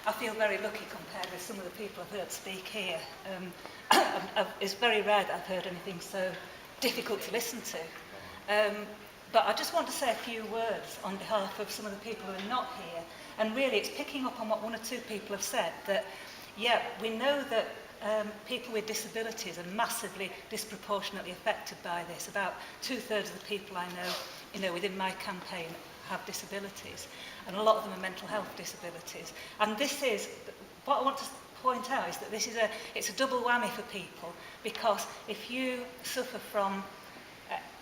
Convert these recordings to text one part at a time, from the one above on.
I feel very lucky compared with some of the people I've heard speak here. It's very rare that I've heard anything so difficult to listen to. But I just want to say a few words on behalf of some of the people who are not here. And really, it's picking up on what one or two people have said, that, yeah, we know that people with disabilities are massively disproportionately affected by this. About 2/3 of the people I know, within my campaign have disabilities, and a lot of them are mental health disabilities. And this is, what I want to point out is that it's a double whammy for people, because if you suffer from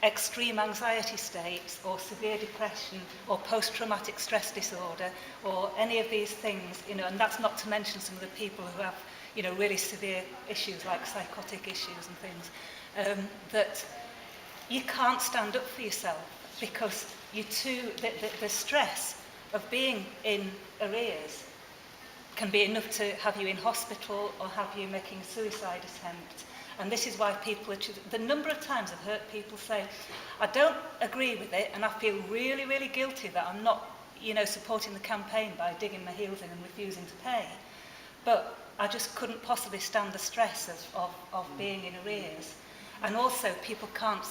extreme anxiety states or severe depression or post-traumatic stress disorder or any of these things, and that's not to mention some of the people who have, really severe issues like psychotic issues and things, that you can't stand up for yourself, because the stress of being in arrears can be enough to have you in hospital or have you making a suicide attempt. And this is why people are the number of times I've heard people say, I don't agree with it and I feel really, really guilty that I'm not, supporting the campaign by digging my heels in and refusing to pay. But I just couldn't possibly stand the stress of being in arrears. And also people can't,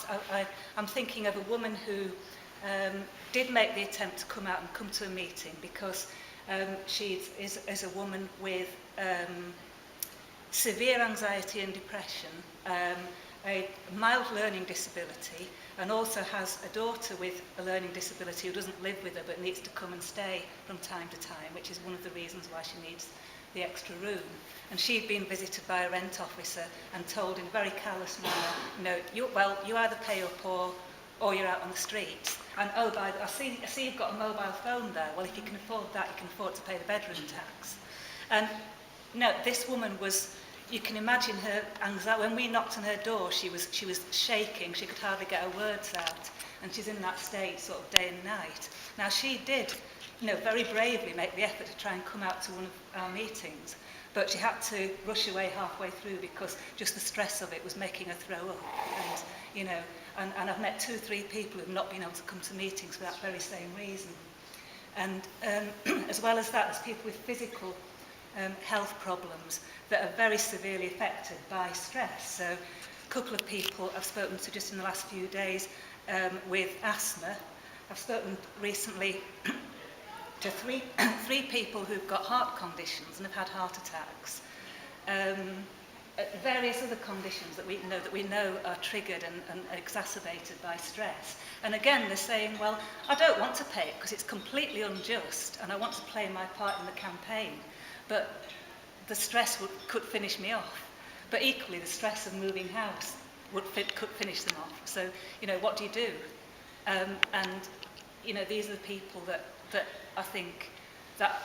I'm thinking of a woman who did make the attempt to come out and come to a meeting because she is a woman with severe anxiety and depression, a mild learning disability, and also has a daughter with a learning disability who doesn't live with her but needs to come and stay from time to time, which is one of the reasons why she needs the extra room. And she'd been visited by a rent officer and told in a very callous manner, you either pay up or you're out on the streets. And I see you've got a mobile phone there. Well, if you can afford that, you can afford to pay the bedroom tax. And this woman was, you can imagine her anxiety. When we knocked on her door, she was shaking. She could hardly get her words out. And she's in that state sort of day and night. Now, she did, very bravely make the effort to try and come out to one of our meetings. But she had to rush away halfway through because just the stress of it was making her throw up. And I've met 2-3 people who've not been able to come to meetings for that very same reason. And as well as that, there's people with physical health problems that are very severely affected by stress. So a couple of people I've spoken to just in the last few days with asthma. I've spoken recently to three people who've got heart conditions and have had heart attacks. Various other conditions that we know are triggered and exacerbated by stress. And again, they're saying, well, I don't want to pay it because it's completely unjust and I want to play my part in the campaign. But the stress could finish me off. But equally, the stress of moving house could finish them off. So, what do you do? And these are the people that I think that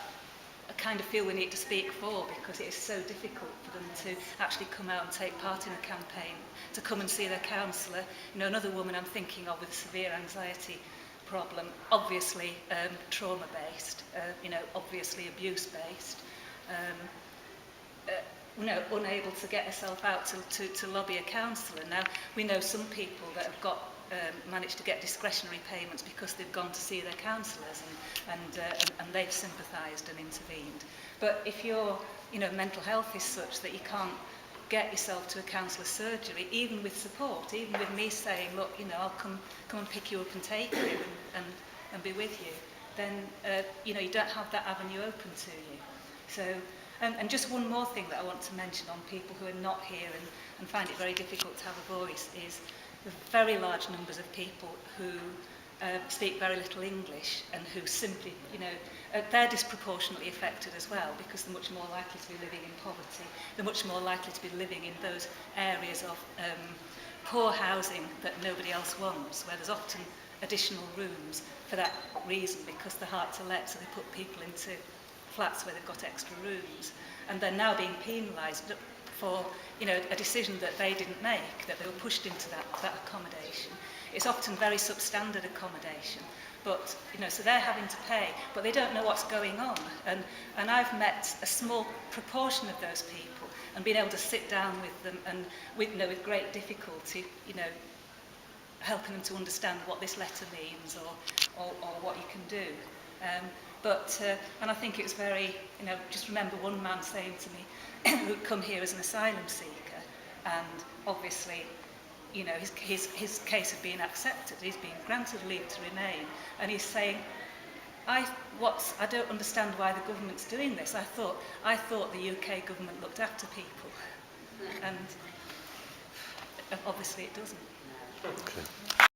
I kind of feel we need to speak for, because it is so difficult for them to actually come out and take part in a campaign, to come and see their counsellor. Another woman I'm thinking of with a severe anxiety problem, obviously trauma-based, obviously abuse-based, unable to get herself out to lobby a counsellor. Now, we know some people that have got managed to get discretionary payments because they've gone to see their counsellors and they've sympathised and intervened. But if your mental health is such that you can't get yourself to a counsellor's surgery, even with support, even with me saying, look, I'll come and pick you up and take you and be with you, then you don't have that avenue open to you. So, and just one more thing that I want to mention on people who are not here and find it very difficult to have a voice is the very large numbers of people who speak very little English and who simply, they're disproportionately affected as well, because they're much more likely to be living in poverty. They're much more likely to be living in those areas of poor housing that nobody else wants, where there's often additional rooms for that reason, because they're hard to let, so they put people into flats where they've got extra rooms. And they're now being penalised for a decision that they didn't make, that they were pushed into that accommodation. It's often very substandard accommodation, but so they're having to pay, but they don't know what's going on. And I've met a small proportion of those people and been able to sit down with them and with great difficulty, helping them to understand what this letter means or what you can do. And I think it was very, just remember one man saying to me, who'd come here as an asylum seeker, and obviously, his case had been accepted, he's been granted leave to remain, and he's saying, I don't understand why the government's doing this. I thought the UK government looked after people, and obviously it doesn't. Okay.